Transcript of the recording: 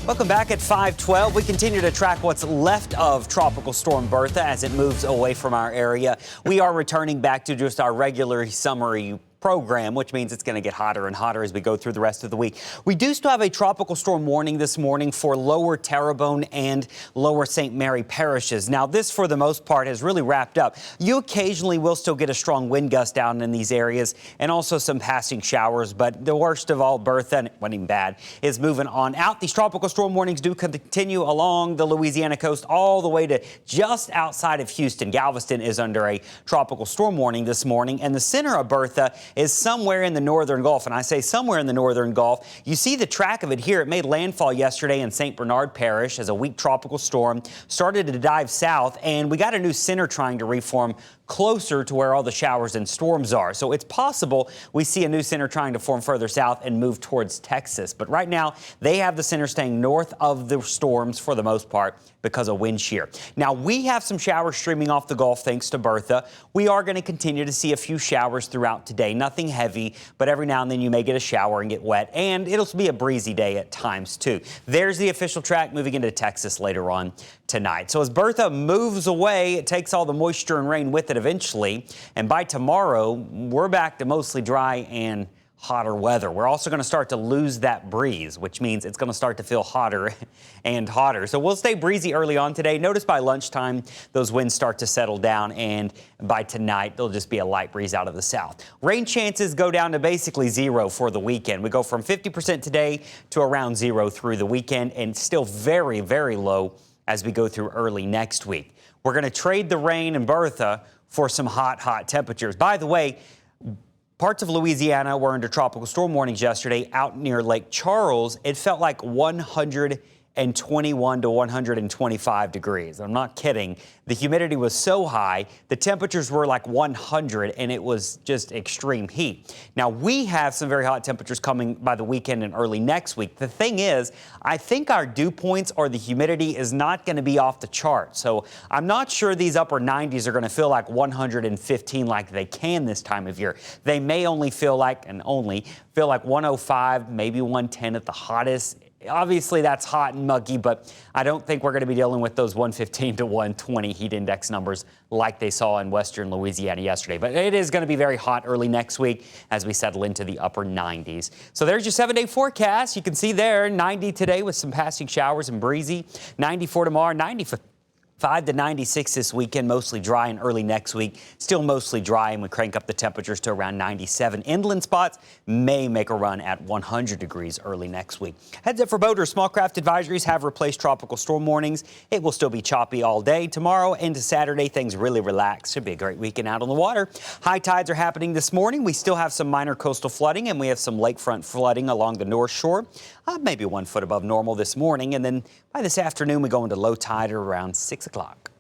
Welcome back at 5:12. We continue to track what's left of Tropical Storm Bertha as it moves away from our area. We are returning back to just our regular summery program, which means it's going to get hotter and hotter as we go through the rest of the week. We do still have a tropical storm warning this morning for lower Terrebonne and lower St. Mary parishes. Now, this, for the most part, has really wrapped up. You occasionally will still get a strong wind gust down in these areas and also some passing showers, but the worst of all, Bertha, and it wasn't even bad, is moving on out. These tropical storm warnings do continue along the Louisiana coast all the way to just outside of Houston. Galveston is under a tropical storm warning this morning, and the center of Bertha is somewhere in the northern Gulf. And I say somewhere in the northern Gulf. You see the track of it here. It made landfall yesterday in St. Bernard Parish as a weak tropical storm started to dive south, and we got a new center trying to reform closer to where all the showers and storms are. So it's possible we see a new center trying to form further south and move towards Texas. But right now, they have the center staying north of the storms for the most part because of wind shear. Now, we have some showers streaming off the Gulf thanks to Bertha. We are going to continue to see a few showers throughout today. Nothing heavy, but every now and then you may get a shower and get wet, and it'll be a breezy day at times too. There's the official track moving into Texas later on tonight. So as Bertha moves away, it takes all the moisture and rain with it eventually, and by tomorrow, we're back to mostly dry and hotter weather. We're also going to start to lose that breeze, which means it's going to start to feel hotter and hotter. So we'll stay breezy early on today. Notice by lunchtime, those winds start to settle down, and by tonight, there'll just be a light breeze out of the south. Rain chances go down to basically zero for the weekend. We go from 50% today to around zero through the weekend, and still very, very low as we go through early next week. We're going to trade the rain and Bertha for some hot temperatures. By the way, parts of Louisiana were under tropical storm warnings yesterday out near Lake Charles. It felt like 121 to 125 degrees. I'm not kidding. The humidity was so high, the temperatures were like 100, and it was just extreme heat. Now, we have some very hot temperatures coming by the weekend and early next week. The thing is, I think our dew points or the humidity is not going to be off the chart. So I'm not sure these upper 90s are going to feel like 115 like they can this time of year. They may only feel like 105, maybe 110 at the hottest. Obviously, that's hot and muggy, but I don't think we're going to be dealing with those 115 to 120 heat index numbers like they saw in western Louisiana yesterday. But it is going to be very hot early next week as we settle into the upper 90s. So there's your 7-day forecast. You can see there 90 today with some passing showers and breezy, 94 tomorrow, 95 to 96 this weekend, mostly dry, and early next week, still mostly dry, and we crank up the temperatures to around 97. Inland spots may make a run at 100 degrees early next week. Heads up for boaters. Small craft advisories have replaced tropical storm warnings. It will still be choppy all day. Tomorrow into Saturday, things really relax. Should be a great weekend out on the water. High tides are happening this morning. We still have some minor coastal flooding, and we have some lakefront flooding along the north shore. Maybe 1 foot above normal this morning, and then by this afternoon, we go into low tide around 6 o'clock.